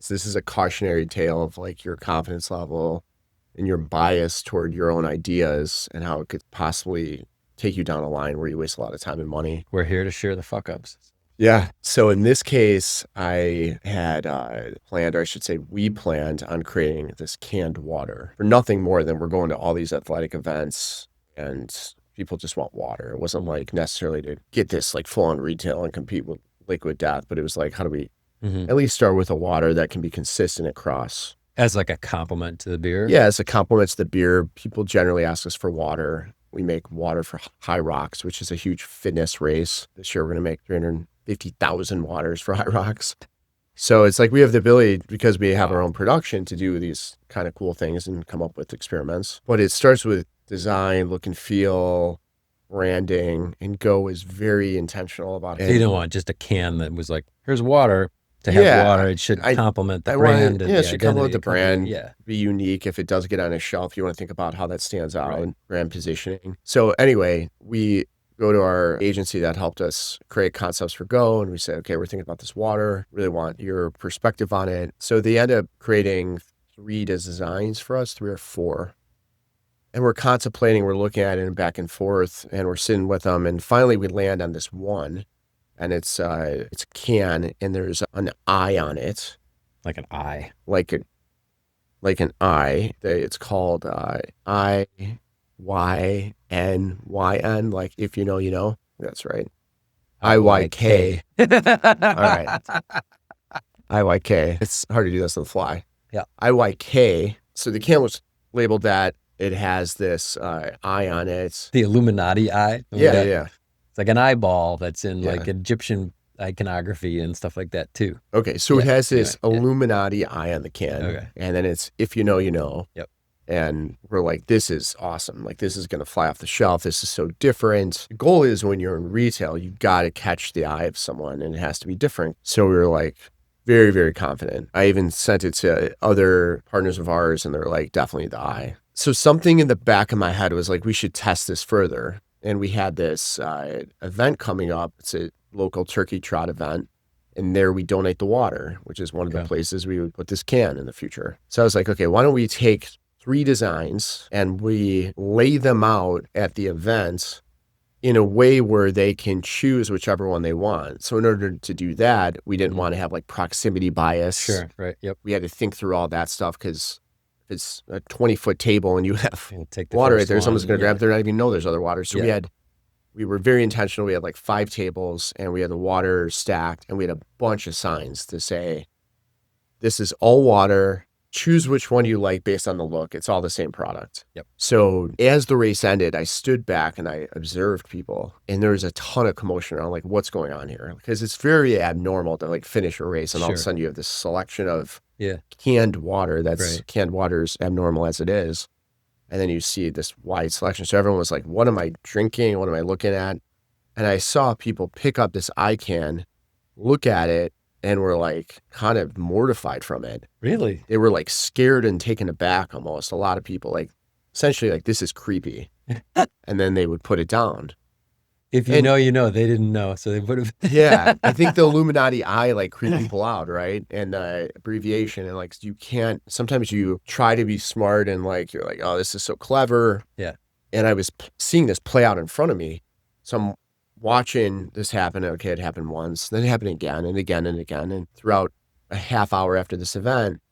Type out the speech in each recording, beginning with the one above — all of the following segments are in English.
So this is a cautionary tale of like your confidence level and your bias toward your own ideas and how it could possibly take you down a line where you waste a lot of time and money. We're here to share the fuck ups. Yeah. So in this case, I had planned, or I should say, we planned on creating this canned water for nothing more than we're going to all these athletic events and people just want water. It wasn't like necessarily to get this like full on retail and compete with liquid death, but it was like, how do we at least start with a water that can be consistent across? As like a compliment to the beer? Yeah, as a compliment to the beer, people generally ask us for water. We make water for High Rocks, which is a huge fitness race. This year, we're going to make 350,000 waters for High Rocks. So it's like we have the ability, because we have our own production, to do these kind of cool things and come up with experiments. But it starts with design, look and feel, branding, and Go is very intentional about it. So you don't want just a can that was like, here's water. To have water, it should complement the brand. It should complement the brand. Yeah. Be unique. If it does get on a shelf, you want to think about how that stands out and brand positioning. So anyway, we go to our agency that helped us create concepts for Go, and we said, okay, we're thinking about this water. Really want your perspective on it. So they end up creating 3 designs for us, 3 or 4. And we're contemplating, we're looking at it and back and forth, and we're sitting with them. And finally, we land on this one. And it's a can, and there's an eye on it. Like an eye. Like an eye. It's called IYNYN, like if you know, you know. That's right. IYK. All right. IYK. It's hard to do this on the fly. Yeah. IYK. So the can was labeled that. It has this eye on it. The Illuminati eye? Yeah. It's like an eyeball that's in like Egyptian iconography and stuff like that too. Okay, so it has this Illuminati eye on the can. Okay. And then it's, if you know, you know. Yep. And we're like, this is awesome. Like, this is going to fly off the shelf. This is so different. The goal is when you're in retail, you got to catch the eye of someone and it has to be different. So we were like, very, very confident. I even sent it to other partners of ours and they're like, definitely the eye. So something in the back of my head was like, we should test this further. And we had this event coming up. It's a local turkey trot event. And there we donate the water, which is one of the places we would put this can in the future. So I was like, okay, why don't we take 3 designs and we lay them out at the event in a way where they can choose whichever one they want. So in order to do that, we didn't want to have like proximity bias. Sure, right, yep. We had to think through all that stuff because it's a 20-foot table and you have water right there. Someone's going to grab it. They're not even know there's other water. So we were very intentional. We had like 5 tables and we had the water stacked and we had a bunch of signs to say, this is all water. Choose which one you like based on the look. It's all the same product. Yep. So as the race ended, I stood back and I observed people and there was a ton of commotion around like, what's going on here? Because it's very abnormal to like finish a race and all of a sudden you have this selection of canned water. Canned water is abnormal as it is. And then you see this wide selection. So everyone was like, what am I drinking? What am I looking at? And I saw people pick up this eye can, look at it, and were like kind of mortified from it. Really? They were like scared and taken aback almost. A lot of people like, essentially like, this is creepy. And then they would put it down. If you know, you know. They didn't know, so they would have. Yeah, I think the Illuminati eye like creep people out, right? And abbreviation, and like you can't. Sometimes you try to be smart, and like you're like, oh, this is so clever. Yeah. And I was seeing this play out in front of me, so I'm watching this happen. Okay, it happened once, then it happened again and again and again, and throughout a half hour after this event,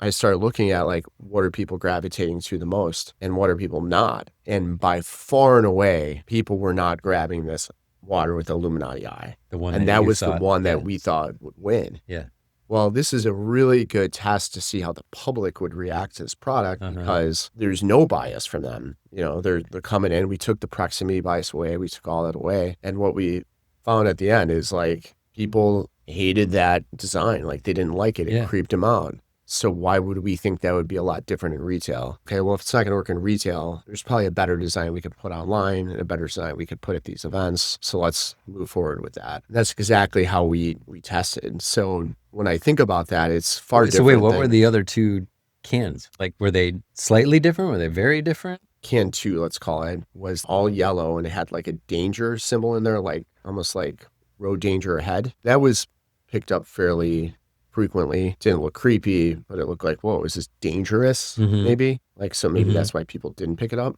I started looking at like, what are people gravitating to the most and what are people not? And by far and away, people were not grabbing this water with the Illuminati eye. The one, and that was the one that we thought would win. Yeah. Well, this is a really good test to see how the public would react to this product because there's no bias from them. You know, they're coming in. We took the proximity bias away. We took all that away. And what we found at the end is like people hated that design. Like they didn't like it. It creeped them out. So why would we think that would be a lot different in retail? Okay, well, if it's not going to work in retail, there's probably a better design we could put online and a better design we could put at these events. So let's move forward with that. That's exactly how we tested. So when I think about that, it's far different. So wait, what were the other 2 cans? Like, were they slightly different? Were they very different? Can 2, let's call it, was all yellow and it had like a danger symbol in there, like almost like road danger ahead. That was picked up fairly frequently. Didn't look creepy, but it looked like, whoa, is this dangerous? Maybe. Like, so maybe that's why people didn't pick it up.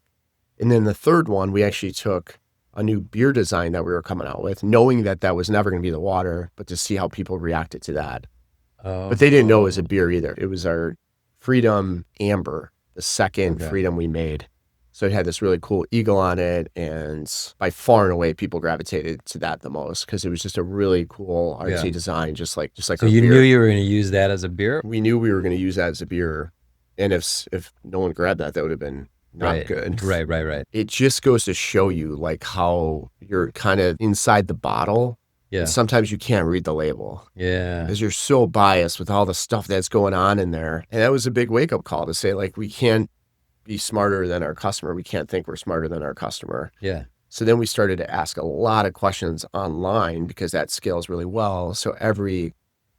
And then the third one, we actually took a new beer design that we were coming out with, knowing that that was never going to be the water, but to see how people reacted to that. But they didn't know it was a beer either. It was our Freedom Amber, the second Freedom we made. So it had this really cool eagle on it, and by far and away, people gravitated to that the most because it was just a really cool artsy design, just like. So you knew you were going to use that as a beer? We knew we were going to use that as a beer, and if no one grabbed that, that would have been not good. Right. It just goes to show you like how you're kind of inside the bottle. Yeah. And sometimes you can't read the label. Yeah. Because you're so biased with all the stuff that's going on in there. And that was a big wake up call to say, like, we can't be smarter than our customer. We can't think we're smarter than our customer. Yeah. So then we started to ask a lot of questions online because that scales really well. So every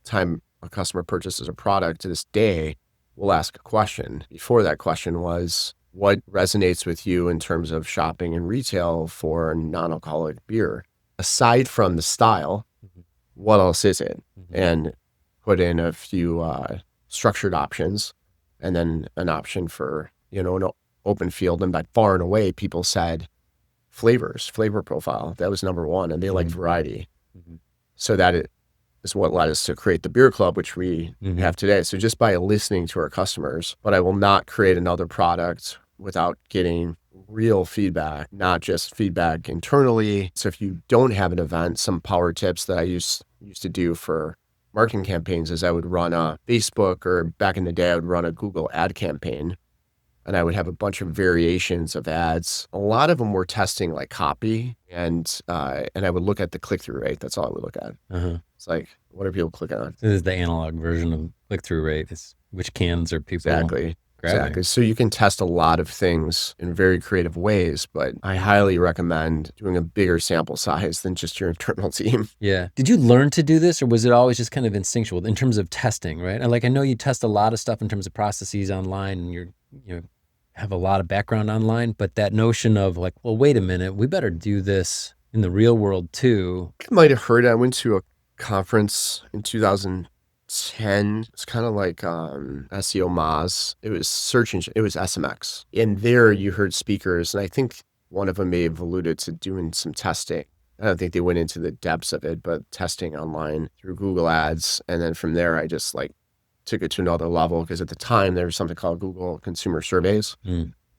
time a customer purchases a product to this day, we'll ask a question. Before that question was, what resonates with you in terms of shopping and retail for non-alcoholic beer? Aside from the style, what else is it? And put in a few structured options and then an option for, an open field. And by far and away, people said flavor profile. That was number one. And they liked variety. So that is what led us to create the beer club, which we have today. So just by listening to our customers, but I will not create another product without getting real feedback, not just feedback internally. So if you don't have an event, some power tips that I used to do for marketing campaigns is I would run a Facebook, or back in the day, I would run a Google ad campaign, and I would have a bunch of variations of ads. A lot of them were testing like copy, and I would look at the click-through rate. That's all I would look at. It's like, what are people clicking on? This is the analog version of click-through rate. It's which cans are people Exactly. grabbing. So you can test a lot of things in very creative ways, but I highly recommend doing a bigger sample size than just your internal team. Yeah. Did you learn to do this, or was it always just kind of instinctual in terms of testing, right? And I know you test a lot of stuff in terms of processes online, and you have a lot of background online, but that notion of like, well, wait a minute, we better do this in the real world too. You might have heard, I went to a conference in 2010. It's kind of like SEO Moz. It was search engine. It was SMX. And there you heard speakers, and I think one of them may have alluded to doing some testing. I don't think they went into the depths of it, but testing online through Google Ads. And then from there, I just took it to another level, because at the time there was something called Google Consumer Surveys.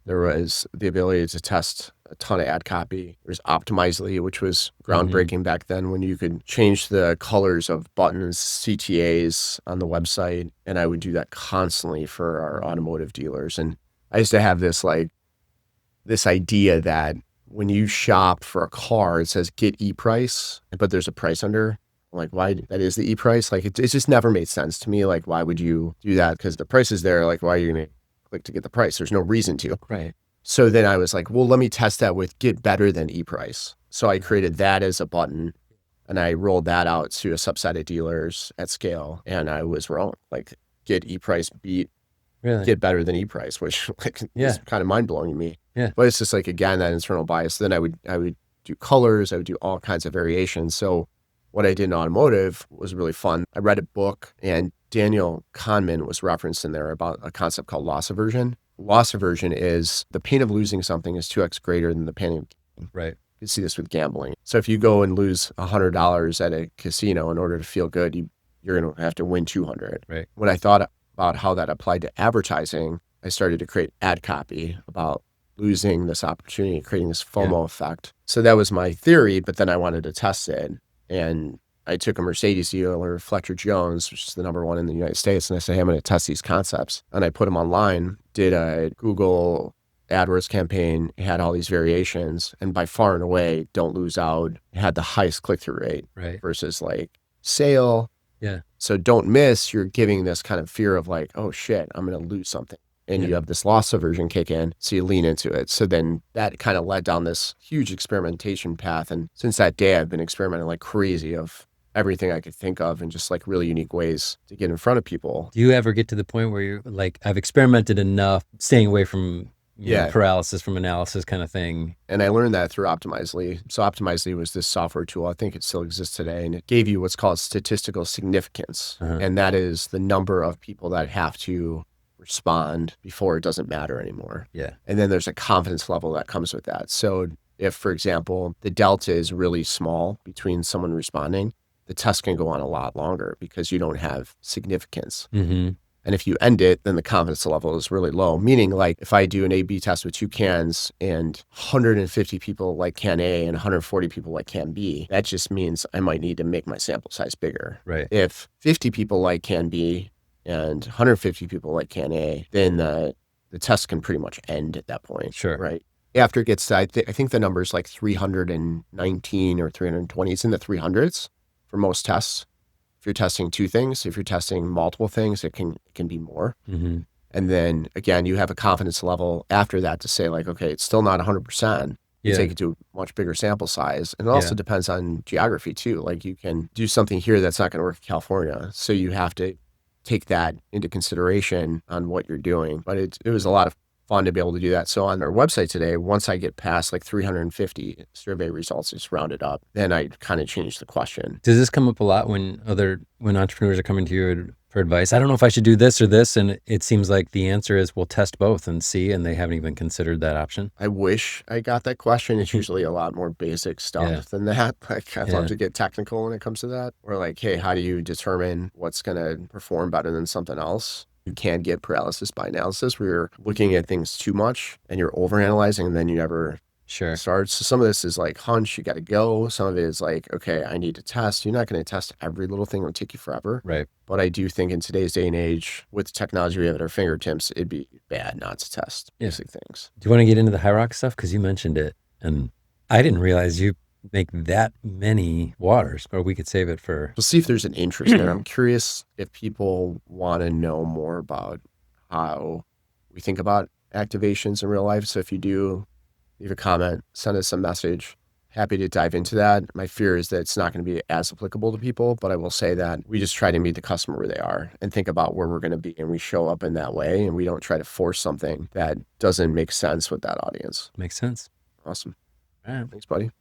There was the ability to test a ton of ad copy. There's Optimizely, which was groundbreaking back then, when you could change the colors of buttons, CTAs on the website. And I would do that constantly for our automotive dealers. And I used to have this idea that when you shop for a car, it says get e-price, but there's a price under. Like, why? That is the e-price. Like, it just never made sense to me. Like, why would you do that? Because the price is there. Like, why are you going to click to get the price? There's no reason to. Right. So then I was like, well, let me test that with get better than e-price. So I created that as a button, and I rolled that out to a subset of dealers at scale. And I was wrong. Like, get e-price beat get better than e-price, which is kind of mind blowing to me. Yeah. But it's just like, again, that internal bias. Then I would do colors. I would do all kinds of variations. So what I did in automotive was really fun. I read a book, and Daniel Kahneman was referenced in there about a concept called loss aversion. Loss aversion is the pain of losing something is 2x greater than the pain of gaining. Right. You see this with gambling. So if you go and lose $100 at a casino, in order to feel good, you're going to have to win 200. Right. When I thought about how that applied to advertising, I started to create ad copy about losing this opportunity, creating this FOMO effect. So that was my theory, but then I wanted to test it. And I took a Mercedes dealer, Fletcher Jones, which is the number one in the United States, and I said, hey, I'm going to test these concepts. And I put them online, did a Google AdWords campaign, had all these variations, and by far and away, Don't Lose Out had the highest click-through rate versus like sale. Yeah. So Don't Miss, you're giving this kind of fear of like, oh shit, I'm going to lose something. And you have this loss aversion kick in, so you lean into it. So then that kind of led down this huge experimentation path. And since that day, I've been experimenting like crazy of everything I could think of, and just like really unique ways to get in front of people. Do you ever get to the point where you're like, I've experimented enough, staying away from Yeah. paralysis from analysis kind of thing. And I learned that through Optimizely. So Optimizely was this software tool. I think it still exists today. And it gave you what's called statistical significance. Uh-huh. And that is the number of people that have to respond before it doesn't matter anymore. Yeah. And then there's a confidence level that comes with that. So if, for example, the delta is really small between someone responding, the test can go on a lot longer because you don't have significance. Mm-hmm. And if you end it, then the confidence level is really low. Meaning, like, if I do an A/B test with 2 cans and 150 people like can A and 140 people like can B, that just means I might need to make my sample size bigger. Right. If 50 people like can B and 150 people like can A, then the test can pretty much end at that point. Sure. Right. After it gets to, I think the number is like 319 or 320. It's in the 300s for most tests. If you're testing 2 things, if you're testing multiple things, it can be more. Mm-hmm. And then again, you have a confidence level after that to say like, okay, it's still not 100%. You take it to a much bigger sample size. And it also depends on geography too. Like you can do something here that's not going to work in California. So you have to take that into consideration on what you're doing. But it was a lot of fun to be able to do that. So on our website today, once I get past like 350 survey results, just rounded up, then I kind of change the question. Does this come up a lot when entrepreneurs are coming to you for advice? I don't know if I should do this or this. And it seems like the answer is we'll test both and see, and they haven't even considered that option. I wish I got that question. It's usually a lot more basic stuff than that. Like I'd love to get technical when it comes to that. Or like, hey, how do you determine what's going to perform better than something else? You can't get paralysis by analysis where you're looking at things too much and you're overanalyzing and then you never start. So some of this is like hunch, you got to go. Some of it is like, okay, I need to test. You're not going to test every little thing. It'll take you forever. Right. But I do think in today's day and age, with the technology we have at our fingertips, it'd be bad not to test basic things. Do you want to get into the high rock stuff? Because you mentioned it and I didn't realize you make that many waters, or we could save it for... We'll see if there's an interest there. I'm curious if people want to know more about how we think about activations in real life. So if you do, leave a comment, send us a message. Happy to dive into that. My fear is that it's not going to be as applicable to people, but I will say that we just try to meet the customer where they are and think about where we're going to be, and we show up in that way, and we don't try to force something that doesn't make sense with that audience. Makes sense. Awesome. All right. Thanks, buddy.